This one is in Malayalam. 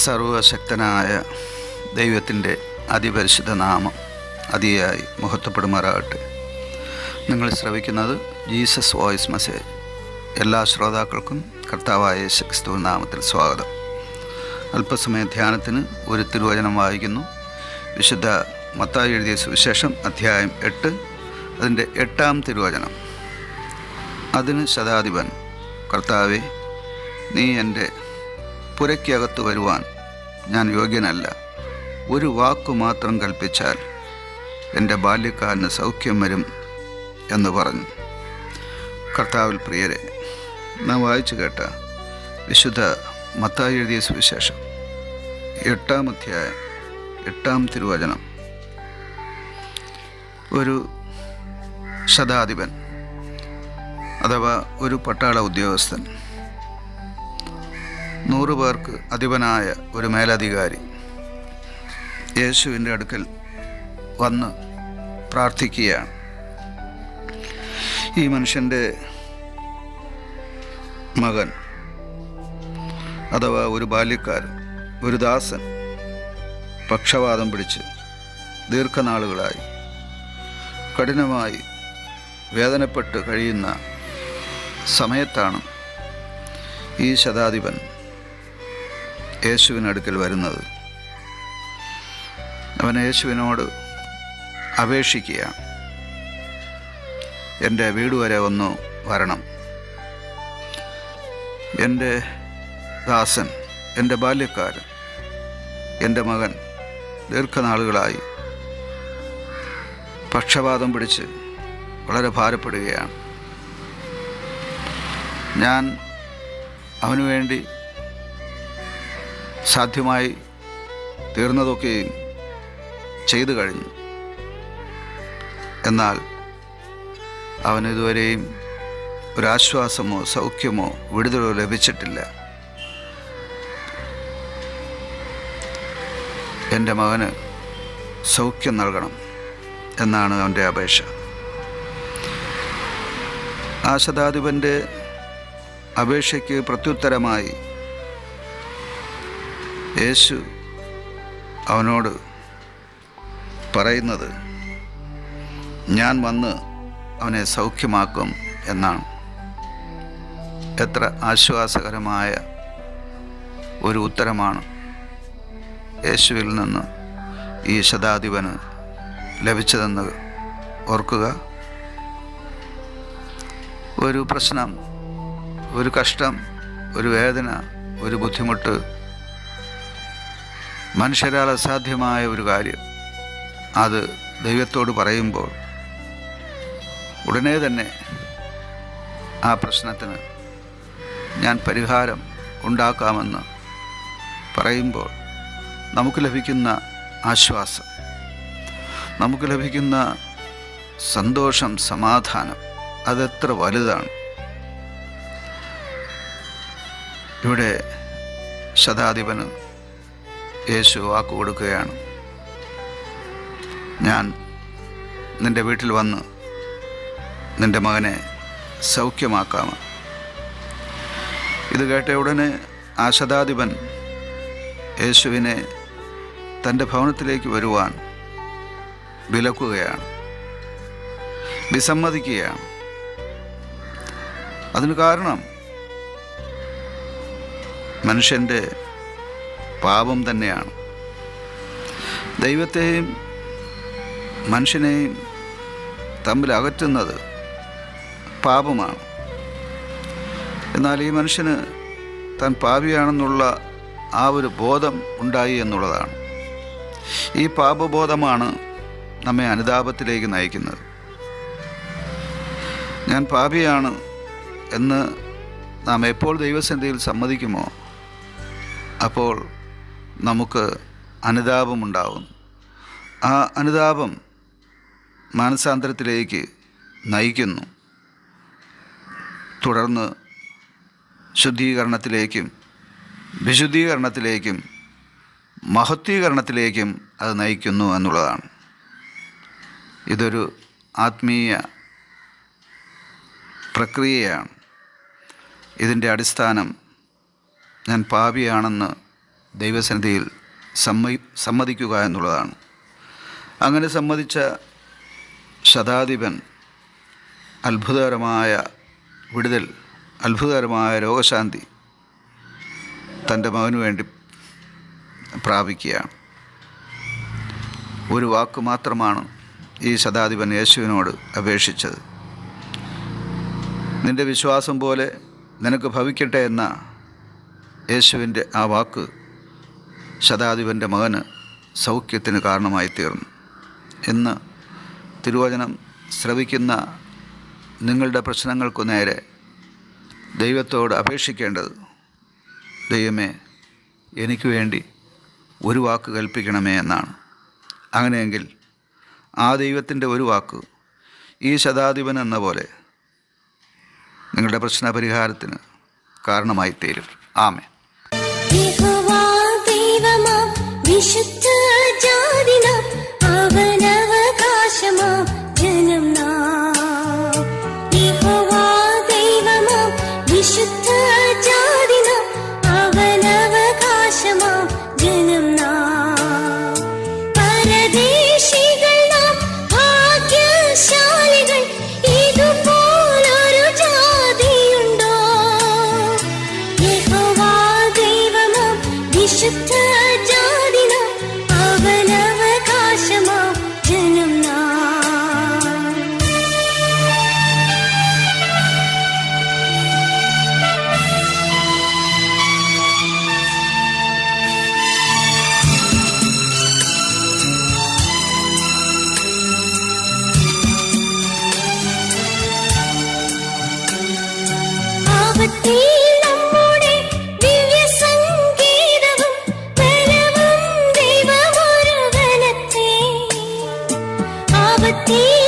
സർവശക്തനായ ദൈവത്തിൻ്റെ അതിപരിശുദ്ധ നാമം അതിയായി മഹത്വപ്പെടുമാറാകട്ടെ. നിങ്ങൾ ശ്രവിക്കുന്നത് ജീസസ് വോയിസ് മെസ്സേജ്. എല്ലാ ശ്രോതാക്കൾക്കും കർത്താവായ യേശുക്രിസ്തു നാമത്തിൽ സ്വാഗതം. അല്പസമയ ധ്യാനത്തിന് ഒരു തിരുവചനം വായിക്കുന്നു. വിശുദ്ധ മത്തായി എഴുതിയ സുവിശേഷം അധ്യായം 8, അതിൻ്റെ 8-ാം തിരുവചനം. അതിന് ശതാധിപൻ, കർത്താവേ, നീ എൻ്റെ പുരയ്ക്കകത്ത് വരുവാൻ ഞാൻ യോഗ്യനല്ല. ഒരു വാക്കു മാത്രം കൽപ്പിച്ചാൽ എൻ്റെ ബാല്യക്കാരന് സൗഖ്യം വരും എന്ന് പറഞ്ഞു. കർത്താവിൽ പ്രിയരെ, നാം വായിച്ചു കേട്ട വിശുദ്ധ മത്തായി എഴുതിയ സുവിശേഷം 8-ാം അധ്യായം 8-ാം തിരുവചനം. ഒരു ശതാധിപൻ അഥവാ ഒരു പട്ടാള ഉദ്യോഗസ്ഥൻ, 100 പേർക്ക് അധിപനായ ഒരു മേലധികാരി യേശുവിൻ്റെ അടുക്കൽ വന്ന് പ്രാർത്ഥിക്കുകയാണ്. ഈ മനുഷ്യൻ്റെ മകൻ അഥവാ ഒരു ബാല്യക്കാരൻ, ഒരു ദാസൻ പക്ഷവാതം പിടിച്ച് ദീർഘനാളുകളായി കഠിനമായി വേദനപ്പെട്ട് കഴിയുന്ന സമയത്താണ് ഈ ശതാധിപൻ യേശുവിനടുക്കൽ വരുന്നത്. അവൻ യേശുവിനോട് അപേക്ഷിക്കുകയാണ്, എൻ്റെ വീട് വരെ ഒന്ന് വരണം. എൻ്റെ ദാസൻ, എൻ്റെ ബാല്യക്കാരൻ, എൻ്റെ മകൻ ദീർഘനാളുകളായി പക്ഷപാതം പിടിച്ച് വളരെ ഭാരപ്പെടുകയാണ്. ഞാൻ അവനു വേണ്ടി സാധ്യമായി തീർന്നതൊക്കെയും ചെയ്തു കഴിഞ്ഞു. എന്നാൽ അവനിതുവരെയും ഒരാശ്വാസമോ സൗഖ്യമോ വിടുതലോ ലഭിച്ചിട്ടില്ല. എൻ്റെ മകന് സൗഖ്യം നൽകണം എന്നാണ് അവൻ്റെ അപേക്ഷ. ആ ശതാധിപൻ്റെ അപേക്ഷയ്ക്ക് പ്രത്യുത്തരമായി യേശു അവനോട് പറയുന്നത്, ഞാൻ വന്ന് അവനെ സൗഖ്യമാക്കും എന്നാണ്. എത്ര ആശ്വാസകരമായ ഒരു ഉത്തരമാണ് യേശുവിൽ നിന്ന് ഈ ശതാധിപന് ലഭിച്ചതെന്ന് ഓർക്കുക. ഒരു പ്രശ്നം, ഒരു കഷ്ടം, ഒരു വേദന, ഒരു ബുദ്ധിമുട്ട്, മനുഷ്യരാൽ അസാധ്യമായ ഒരു കാര്യം, അത് ദൈവത്തോട് പറയുമ്പോൾ ഉടനെ തന്നെ ആ പ്രശ്നത്തിന് ഞാൻ പരിഹാരം ഉണ്ടാക്കാമെന്ന് പറയുമ്പോൾ നമുക്ക് ലഭിക്കുന്ന ആശ്വാസം, നമുക്ക് ലഭിക്കുന്ന സന്തോഷം, സമാധാനം, അതെത്ര വലുതാണ്. ഇവിടെ ശതാധിപന് യേശു വാക്ക് കൊടുക്കുകയാണ്, ഞാൻ നിൻ്റെ വീട്ടിൽ വന്ന് നിൻ്റെ മകനെ സൗഖ്യമാക്കാം. ഇത് കേട്ട ഉടനെ ആ ശതാധിപൻ യേശുവിനെ തൻ്റെ ഭവനത്തിലേക്ക് വരുവാൻ വിലക്കുകയാണ്, വിസമ്മതിക്കുകയാണ്. അതിന് കാരണം മനുഷ്യൻ്റെ പാപം തന്നെയാണ്. ദൈവത്തെയും മനുഷ്യനെയും തമ്മിൽ അകറ്റുന്നത് പാപമാണ്. എന്നാൽ ഈ മനുഷ്യന് താൻ പാപിയാണെന്നുള്ള ആ ഒരു ബോധം ഉണ്ടായി എന്നുള്ളതാണ്. ഈ പാപബോധമാണ് നമ്മെ അനുതാപത്തിലേക്ക് നയിക്കുന്നത്. ഞാൻ പാപിയാണ് എന്ന് നാം എപ്പോൾ ദൈവസന്നിധിയിൽ സമ്മതിക്കുമോ അപ്പോൾ നമുക്ക് അനുതാപമുണ്ടാവും. ആ അനുതാപം മാനസാന്തരത്തിലേക്ക് നയിക്കുന്നു. തുടർന്ന് ശുദ്ധീകരണത്തിലേക്കും വിശുദ്ധീകരണത്തിലേക്കും മഹത്വീകരണത്തിലേക്കും അത് നയിക്കുന്നു എന്നുള്ളതാണ്. ഇതൊരു ആത്മീയ പ്രക്രിയയാണ്. ഇതിൻ്റെ അടിസ്ഥാനം ഞാൻ പാപിയാണെന്ന് ദൈവസന്നിധിയിൽ സമ്മതിക്കുക എന്നുള്ളതാണ്. അങ്ങനെ സമ്മതിച്ച ശതാധിപൻ അത്ഭുതകരമായ വിടുതൽ, അത്ഭുതകരമായ രോഗശാന്തി തൻ്റെ മകനു വേണ്ടി പ്രാപിക്കുകയാണ്. ഒരു വാക്ക് മാത്രമാണ് ഈ ശതാധിപൻ യേശുവിനോട് അപേക്ഷിച്ചത്. നിൻ്റെ വിശ്വാസം പോലെ നിനക്ക് ഭവിക്കട്ടെ എന്ന യേശുവിൻ്റെ ആ വാക്ക് ശതാധിപൻ്റെ മകന് സൗഖ്യത്തിന് കാരണമായി തീർന്നു. ഇന്ന് തിരുവചനം ശ്രവിക്കുന്ന നിങ്ങളുടെ പ്രശ്നങ്ങൾക്കു നേരെ ദൈവത്തോട് അപേക്ഷിക്കേണ്ടത്, ദൈവമേ എനിക്ക് വേണ്ടി ഒരു വാക്ക് കൽപ്പിക്കണമേ എന്നാണ്. അങ്ങനെയെങ്കിൽ ആ ദൈവത്തിൻ്റെ ഒരു വാക്ക് ഈ ശതാധിപൻ എന്ന പോലെ നിങ്ങളുടെ പ്രശ്നപരിഹാരത്തിന് കാരണമായി തീരും. ആമേൻ. വിശുദ്ധ ജാതിന അവനവകാശമാ ജനം യഹോവാ ദൈവമാ വിശുദ്ധ ജാതിന അവനവകാശമാ ജനം പരദേശികൾ നാം ഭാഗ്യശാലികൾ ഇതുപോലൊരു ജാതിയുണ്ടോ യഹോവാ ദൈവമാ വിശുദ്ധ നമ്മുടെ ദിവ്യ സംഗീതവും ബലവും ദൈവമൊരുവനത്തെ ആപത്തിൽ